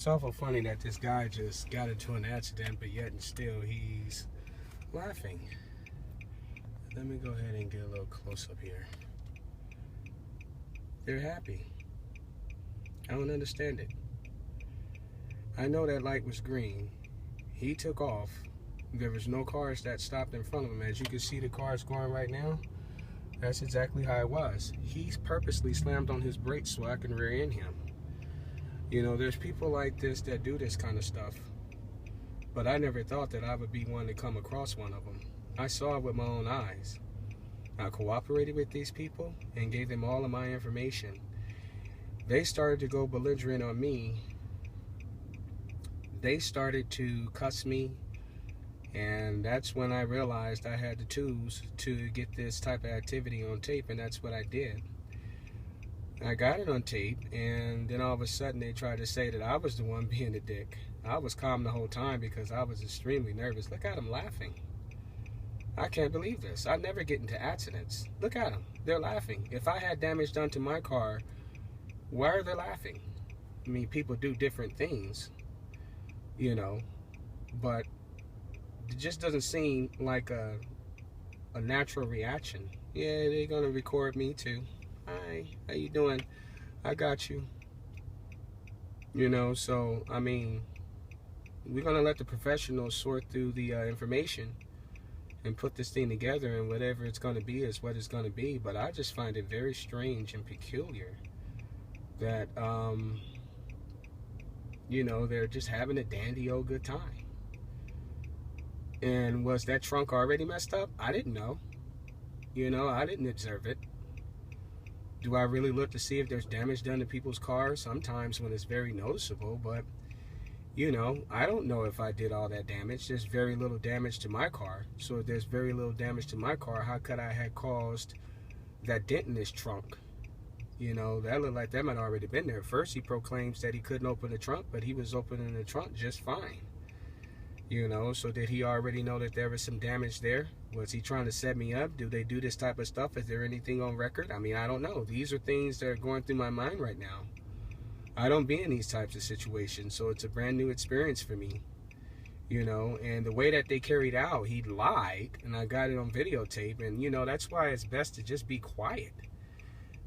It's awful funny that this guy just got into an accident, but yet and still he's laughing. Let me go ahead and get a little close up here. They're happy. I don't understand it. I know that light was green. He took off. There was no cars that stopped in front of him. As you can see the cars going right now, that's exactly how it was. He purposely slammed on his brakes so I can rear end him. You know, there's people like this that do this kind of stuff. But I never thought that I would be one to come across one of them. I saw it with my own eyes. I cooperated with these people and gave them all of my information. They started to go belligerent on me. They started to cuss me. And that's when I realized I had the tools to get this type of activity on tape, and that's what I did. I got it on tape, and then all of a sudden they tried to say that I was the one being a dick. I was calm the whole time because I was extremely nervous. Look at them laughing. I can't believe this. I never get into accidents. Look at them. They're laughing. If I had damage done to my car, why are they laughing? I mean, people do different things, you know, but it just doesn't seem like a natural reaction. Yeah, they're going to record me too. Hi, how you doing? I got you. You know, so, I mean, we're going to let the professionals sort through the information and put this thing together, and whatever it's going to be is what it's going to be. But I just find it very strange and peculiar that, you know, they're just having a dandy old good time. And was that trunk already messed up? I didn't know. You know, I didn't observe it. Do I really look to see if there's damage done to people's cars? Sometimes when it's very noticeable, but, you know, I don't know if I did all that damage. There's very little damage to my car. So if there's very little damage to my car, how could I have caused that dent in this trunk? You know, that looked like that might already been there. First, he proclaims that he couldn't open the trunk, but he was opening the trunk just fine. You know, so did he already know that there was some damage there? Was he trying to set me up? Do they do this type of stuff? Is there anything on record? I mean, I don't know. These are things that are going through my mind right now. I don't be in these types of situations, so it's a brand new experience for me. You know, and the way that they carried out, he lied, and I got it on videotape, and, you know, that's why it's best to just be quiet.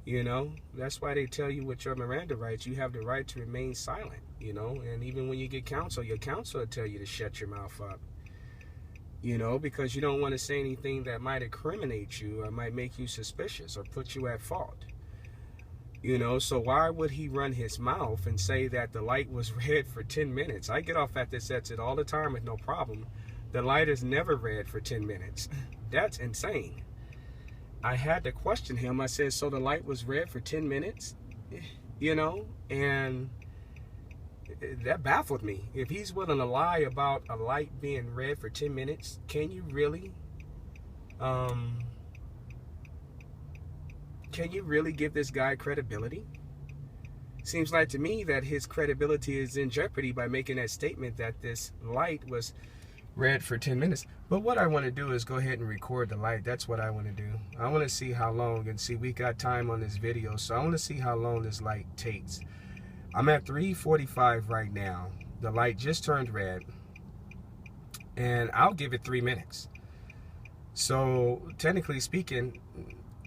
You know, that's why they tell you with your Miranda rights, you have the right to remain silent, you know, and even when you get counsel, your counsel will tell you to shut your mouth up, you know, because you don't want to say anything that might incriminate you or might make you suspicious or put you at fault, you know. So why would he run his mouth and say that the light was red for 10 minutes? I get off at this exit all the time with no problem. The light is never red for 10 minutes. That's insane. I had to question him. I said, so the light was red for 10 minutes? You know, and that baffled me. If he's willing to lie about a light being red for 10 minutes, can you really give this guy credibility? Seems like to me that his credibility is in jeopardy by making that statement that this light was red for 10 minutes. But what I want to do is go ahead and record the light. That's what I want to do. I want to see how long, and see, we got time on this video, so I want to see how long this light takes. I'm at 3:45 right now. The light just turned red, and I'll give it 3 minutes. So technically speaking,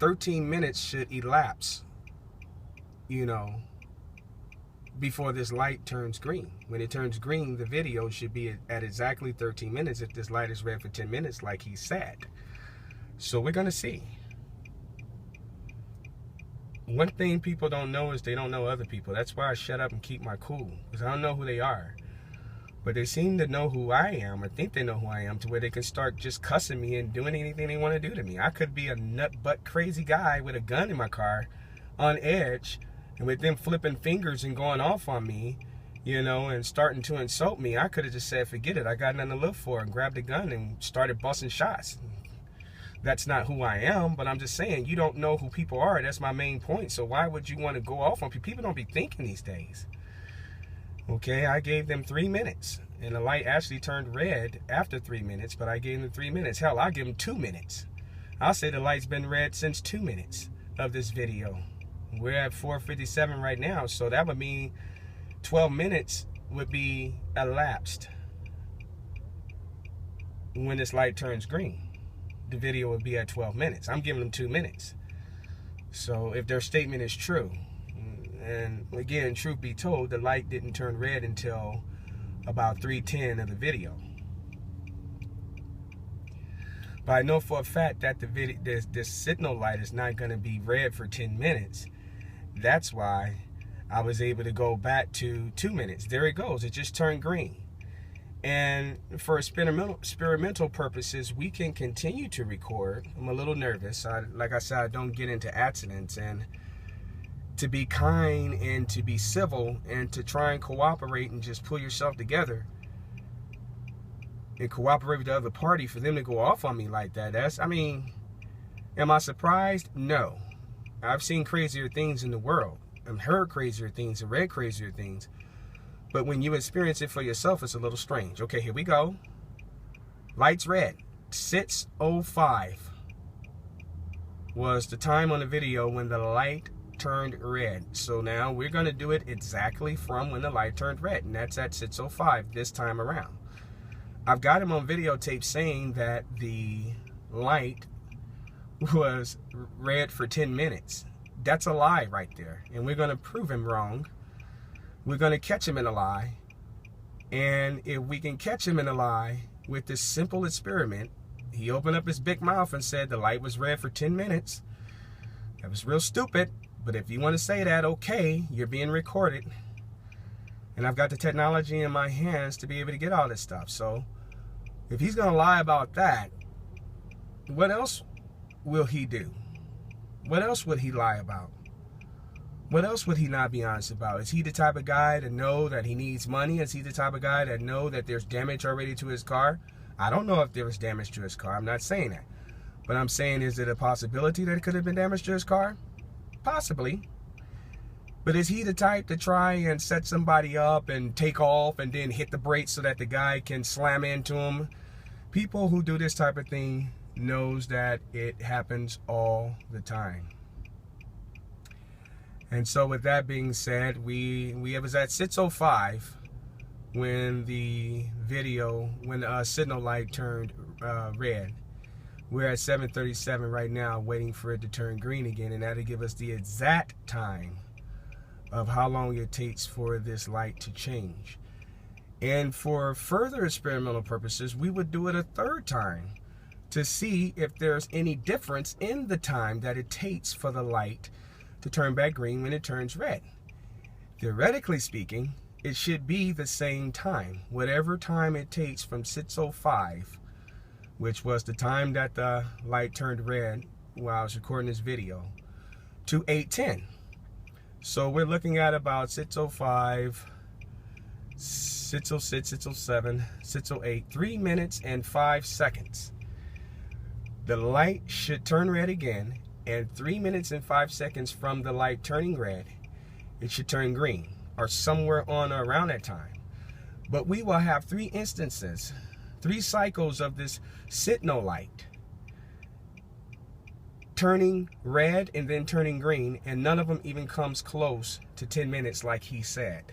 13 minutes should elapse, you know, before this light turns green. When it turns green, the video should be at exactly 13 minutes if this light is red for 10 minutes like he said. So we're going to see. One thing people don't know is they don't know other people. That's why I shut up and keep my cool, because I don't know who they are. But they seem to know who I am, or think they know who I am, to where they can start just cussing me and doing anything they want to do to me. I could be a nut butt crazy guy with a gun in my car on edge, and with them flipping fingers and going off on me, you know, and starting to insult me. I could have just said, forget it, I got nothing to live for, and grabbed a gun and started busting shots. That's not who I am, but I'm just saying, you don't know who people are. That's my main point. So why would you want to go off on people? People don't be thinking these days. Okay, I gave them 3 minutes, and the light actually turned red after 3 minutes, but I gave them 3 minutes. Hell, I'll give them 2 minutes. I'll say the light's been red since 2 minutes of this video. We're at 4:57 right now, so that would mean 12 minutes would be elapsed when this light turns green. The video would be at 12 minutes. I'm giving them 2 minutes. So if their statement is true, and again, truth be told, the light didn't turn red until about 3:10 of the video. But I know for a fact that this signal light is not going to be red for 10 minutes. That's why I was able to go back to 2 minutes. There it goes. It just turned green. And for experimental purposes, we can continue to record. I'm a little nervous. Like I said, I don't get into accidents. And to be kind and to be civil and to try and cooperate and just pull yourself together and cooperate with the other party, for them to go off on me like that, I mean, am I surprised? No. I've seen crazier things in the world. I've heard crazier things and read crazier things. But when you experience it for yourself, it's a little strange. Okay, here we go. Light's red. 6:05 was the time on the video when the light turned red. So now we're going to do it exactly from when the light turned red. And that's at 6:05 this time around. I've got him on videotape saying that the light was red for 10 minutes. That's a lie right there. And we're going to prove him wrong. We're going to catch him in a lie. And if we can catch him in a lie with this simple experiment, he opened up his big mouth and said the light was red for 10 minutes. That was real stupid. But if you want to say that, okay, you're being recorded. And I've got the technology in my hands to be able to get all this stuff. So if he's going to lie about that, what else will he do? What else would he lie about? What else would he not be honest about? Is he the type of guy to know that he needs money? Is he the type of guy that know that there's damage already to his car? I don't know if there was damage to his car. I'm not saying that. But I'm saying, is it a possibility that it could have been damage to his car? Possibly. But is he the type to try and set somebody up and take off and then hit the brakes so that the guy can slam into him? People who do this type of thing knows that it happens all the time. And so with that being said, it was at 6:05 when the video, when the signal light turned red. We're at 7:37 right now, waiting for it to turn green again, and that'll give us the exact time of how long it takes for this light to change. And for further experimental purposes, we would do it a third time to see if there's any difference in the time that it takes for the light to turn back green when it turns red. Theoretically speaking, it should be the same time. Whatever time it takes from 6:05, which was the time that the light turned red while I was recording this video, to 8:10. So we're looking at about 6:05, 6:06, 6:07, 6:08, 3 minutes and 5 seconds. The light should turn red again, and 3 minutes and 5 seconds from the light turning red, it should turn green, or somewhere on or around that time. But we will have 3 instances, 3 cycles of this signal light turning red and then turning green, and none of them even comes close to 10 minutes like he said.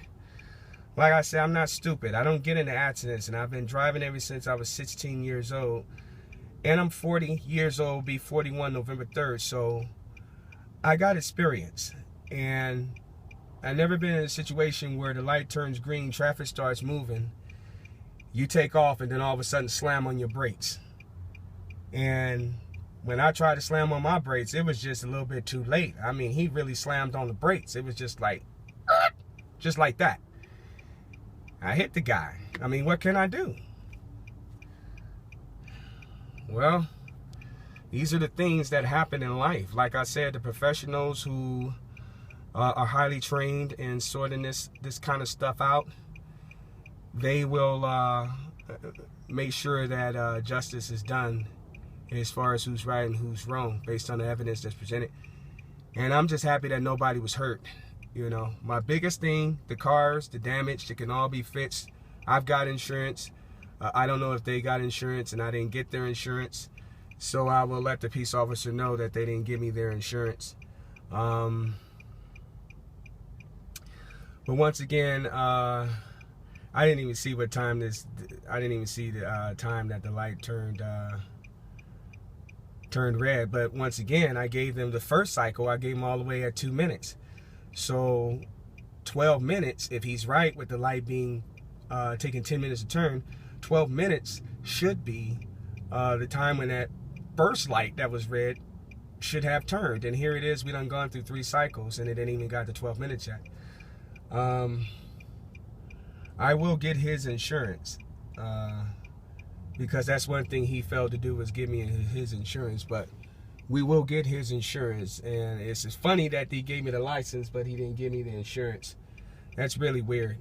Like I said, I'm not stupid. I don't get into accidents, and I've been driving ever since I was 16 years old. And I'm 40 years old, be 41 November 3rd, so I got experience. And I've never been in a situation where the light turns green, traffic starts moving, you take off, and then all of a sudden slam on your brakes. And when I tried to slam on my brakes, it was just a little bit too late. I mean, he really slammed on the brakes. It was just like that. I hit the guy. I mean, what can I do? Well, these are the things that happen in life. Like I said, the professionals who are highly trained in sorting this kind of stuff out, they will make sure that justice is done as far as who's right and who's wrong based on the evidence that's presented. And I'm just happy that nobody was hurt. You know, my biggest thing, the cars, the damage, that can all be fixed. I've got insurance. I don't know if they got insurance, and I didn't get their insurance. So I will let the peace officer know that they didn't give me their insurance. But once again, I didn't even see what time this. I didn't even see the time that the light turned red. But once again, I gave them the first cycle. I gave them all the way at 2 minutes. So 12 minutes, if he's right with the light being taking 10 minutes to turn, 12 minutes should be the time when that first light that was red should have turned. And here it is. We done gone through 3 cycles and it didn't even got to 12 minutes yet. I will get his insurance because that's one thing he failed to do was give me his insurance. But we will get his insurance, and it's just funny that he gave me the license, but he didn't give me the insurance. That's really weird.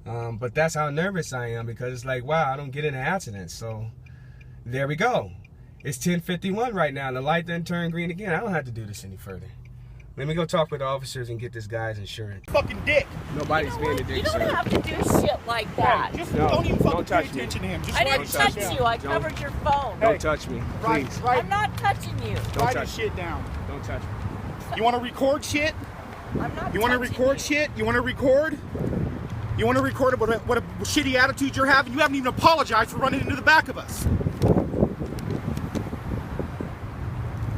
But that's how nervous I am because it's like, wow, I don't get into accidents. So there we go. It's 10:51 right now, and the light done turned green again. I don't have to do this any further. Let me go talk with the officers and get this guy's insurance. Fucking dick. Nobody's being a dick, sir. You don't have to do shit like that. Hey, just no, don't even fucking touch pay attention to him. Just I didn't touch you. I Don't. covered your phone. Don't touch me, please. I'm not touching you. Write this shit down. Don't touch me. You want to record shit? I'm not You want to record shit? You want to record? You want to record what a shitty attitude you're having? You haven't even apologized for running into the back of us.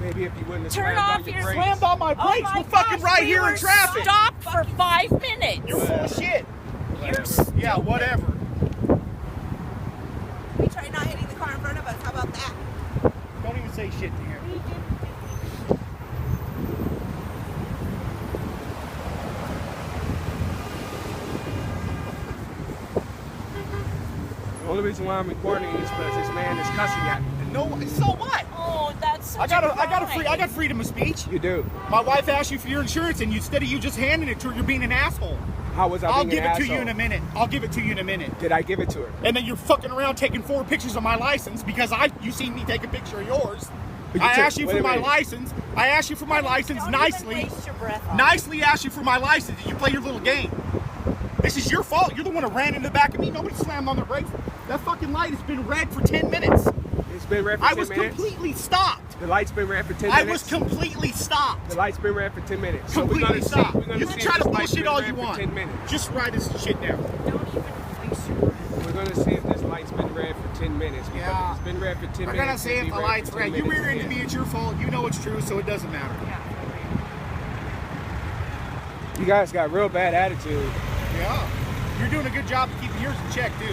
Maybe if you wouldn't have Turn slammed off on your your brakes. Slammed on my brakes. Oh my We're fucking gosh, right we here were in traffic. Stopped for 5 minutes. You're full of shit. You're stupid. Yeah, whatever. We try not hitting the car in front of us. How about that? Don't even say shit to him. The only reason why I'm recording is because this man is cussing at me. No, so what? Oh, that's such I got freedom of speech. You do. My wife asked you for your insurance, and instead of you just handing it to her, you're being an asshole. How was I I'll being give an it to asshole? you in a minute. I'll give it to you in a minute. Did I give it to her? And then you're fucking around taking 4 pictures of my license because you seen me take a picture of yours. But you I took- asked you wait for a my minute. license. I asked you for my license Don't nicely. Even waste your breath on it. Nicely asked you for my license, and you play your little game. This is your fault. You're the one that ran into the back of me. Nobody slammed on the brakes. That fucking light has been red for 10 minutes. It's been red for I 10 was minutes. completely stopped. The light's been red for 10 I minutes. was completely stopped. The light's been red for 10 minutes. So Completely we're gonna stopped. see. We're gonna You see can if try to this light's bullshit been all red you for want. 10 minutes. Just write this shit down. Don't even waste your breath. We're gonna see if this light's been red for 10 minutes. Because Yeah. if it's been red for 10 I'm minutes. gonna say it'll if be the light's for red. 10 You minutes rear into again. me, it's your fault. You know it's true, so it doesn't matter. You guys got real bad attitude. Yeah. You're doing a good job of keeping yours in check, too.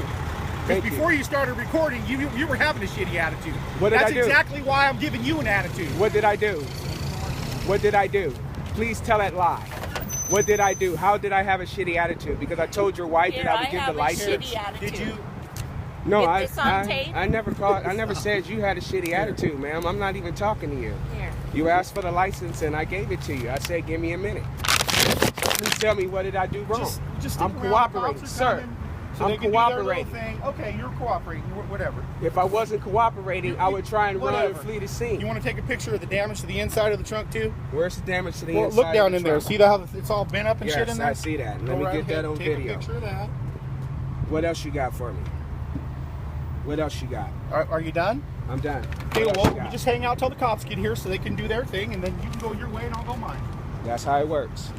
Because Thank you. before you started recording, you were having a shitty attitude. What did That's I do? exactly why I'm giving you an attitude. What did I do? What did I do? Please tell that lie. What did I do? How did I have a shitty attitude? Because I told your wife Here, that I I would give have the a license. shitty attitude. Did you? No, Get this on tape? I never called. I never said you had a shitty attitude, ma'am. I'm not even talking to you. Here. You asked for the license and I gave it to you. I said, give me a minute. Please tell me what did I do wrong? Just stick I'm around, cooperating, cops are sir. coming, So I'm they can do their little cooperating. thing. Okay, you're cooperating. Whatever. If I wasn't cooperating, I would try and run and Whatever. flee the scene. You want to take a picture of the damage to the inside of the trunk too? Where's the damage to the Well, inside? look down of the in there. trunk? See how it's all bent up and shit in Yes, there? I see that. Let Go me right get that ahead, on take video. a picture of that. What else you got for me? What else you got? Are you done? I'm done. Okay, What else well, you got? you just hang out till the cops get here so they can do their thing, and then you can go your way and I'll go mine. That's how it works.